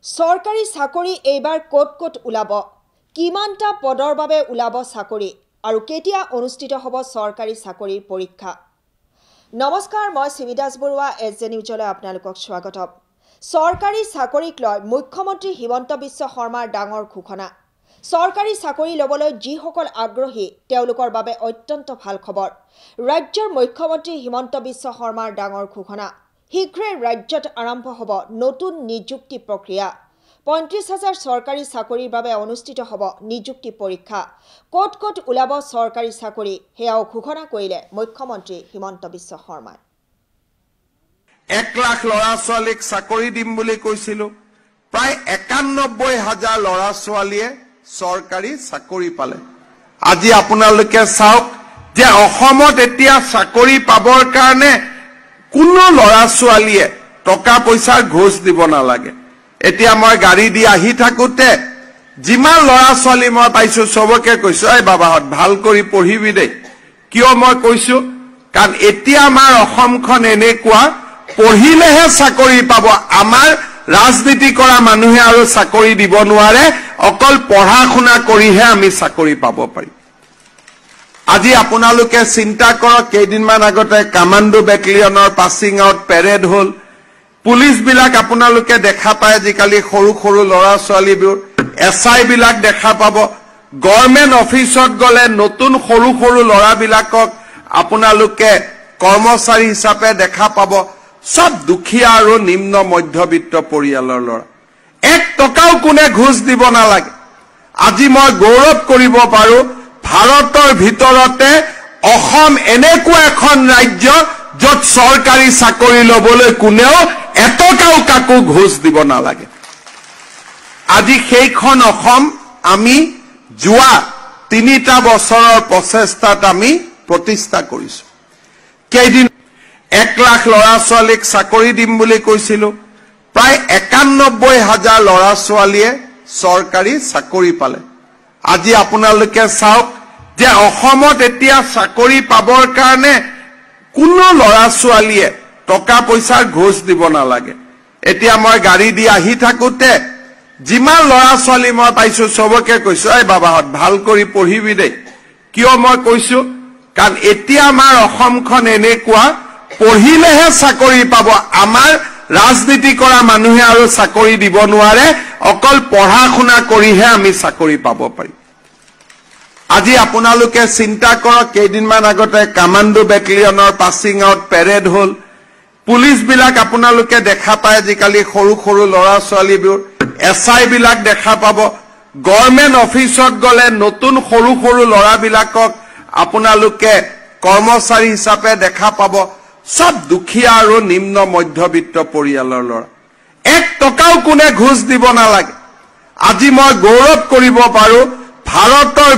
सरकारी चाकरी एबार कत कत उलाब किमानटा पदर बारे उलाब चाकरी और केতিয়া अनुष्ठित हब सरकारी चाकरिर परीक्षा। नमस्कार, मैं सिमिदास बरुवा एसजे निউজলৈ आपनालोকক स्वागतम। सरकारी चाकरिक लय मुख्यमंत्री हिमंत बिश्व शर्मार डांगर घोषणा। सरकारी चाकरी लबलै जिসকল आग्रही তেওঁলোকৰ বাবে অত্যন্ত ভাল খবৰ। राज्यर मुख्यमंत्री हिमंत बिश्व शर्मार डांगर घोषणा। शीघ्रे राज्यत आरम्भ हब नतुन नियुक्ति प्रक्रिया। 35,000 सरकारी चाकरिर बारे अनुष्ठित हब नियुक्ति परीक्षा। कत कत उलाब सरकारी चाकरी हेयाও घोषणा करिले मुख्यमंत्री हिमंत बिश्व शर्माय। 1 लाख लड़ा ছোৱালীক চাকৰি দিম বুলি কৈছিল। প্ৰায় 91,000 লৰা ছোৱালীয়ে सरकारी চাকৰি পালে। আজি আপোনালোকে চাওক যে অসমত এতিয়া চাকৰি পাবৰ কাৰণে কোনো লৰা ছোৱালীয়ে টকা পইচাৰ ঘোষ দিব নালাগে। এতিয়া মই গাড়ী দি আহি থাকোতে যিমান লৰা ছোৱালী মই পাইছো সবকে কৈছো, এই বাবাহত ভাল কৰি পঢ়িবি দে। কিয় মই কৈছো? কাৰণ এতিয়া আমাৰ অসমখন এনেকুৱা পঢ়িলেহে চাকৰি পাব। আমাৰ राजनीति करा मानुहे आरो चाकरी দিব নোৱাৰে, অকল পঢ়া শুনা কৰিহে আমি চাকৰি পাব পাৰি। আজি আপোনালোকে চিন্তা কৰক, কেইদিনমান আগতে কমান্ডো বেটেলিয়নৰ পাছিং আউট পেৰেড হল। পুলিশ বিলাক আপোনালোকে দেখা পায়, আজিকালি সৰু সৰু লৰা ছোৱালীবোৰ এসআই বিলাক দেখা পাব। গভৰ্ণমেন্ট অফিচত গলে নতুন সৰু সৰু লৰা বিলাকক আপোনালোকে কৰ্মচাৰী হিচাপে দেখা পাব। सब दुखिया और निम्न मध्यबित्त परियाলৰ लड़ा 1 टकाও कोने घुस দিব নালাগে। আজি মই গৌৰৱ কৰিব পাৰো, ভাৰতৰ ভিতৰতে অসম এনেকুৱা এখন ৰাজ্য যত চৰকাৰী চাকৰি লবলৈ কোনেও 1 টকাও কাকো ঘুষ দিব নালাগে। আজি সেইখন অসম আমি যোৱা 3টা বছৰৰ প্ৰচেষ্টাত আমি প্ৰতিষ্ঠা কৰিছো। কেইদিন 1 লাখ লৰা ছোৱালীক চাকৰি দিম বুলি কৈছিল। প্ৰায় 91,000 লৰা ছোৱালীয়ে চৰকাৰী চাকৰি পালে। আজি আপোনালোকে চাওক যে অসমত এতিয়া চাকৰি পাবৰ কাৰণে কোনো লৰা ছোৱালীয়ে টকা পইচাৰ ঘোষ দিব নালাগে। এতিয়া মই গাড়ী দি আহি থাকোতে যিমান লৰা ছোৱালী মই পাইছো সবকে কৈছো, এই বাবাহত ভাল কৰি পঢ়িবি দে। কিয় মই কৈছো? কাৰণ এতিয়া আমাৰ অসমখন এনেকুৱা পঢ়িলেহে চাকৰি পাব। আমাৰ ৰাজনীতি কৰা মানুহে আৰু চাকৰি দিব নোৱাৰে, অকল পঢ়া শুনা কৰিহে আমি চাকৰি পাব পাৰি। আজি আপোনালোকে চিন্তা কৰক, কেইদিনমান আগতে কমান্ডো বেটেলিয়নৰ পাছিং আউট পেৰেড হল। পুলিশ বিলাক আপোনালোকে দেখা পায়, আজিকালি সৰু সৰু লৰা ছোৱালীবোৰ এসআই বিলাক দেখা পাব। গভৰ্ণমেন্ট অফিচত গলে নতুন সৰু সৰু লৰা বিলাকক আপোনালোকে কৰ্মচাৰী হিচাপে দেখা পাব। सब दुखिया और निम्न मध्यबित्त परियाলৰ लड़ा 1 टकाও कोने घुस দিব নালাগে। আজি মই গৌৰৱ কৰিব পাৰো, ভাৰতৰ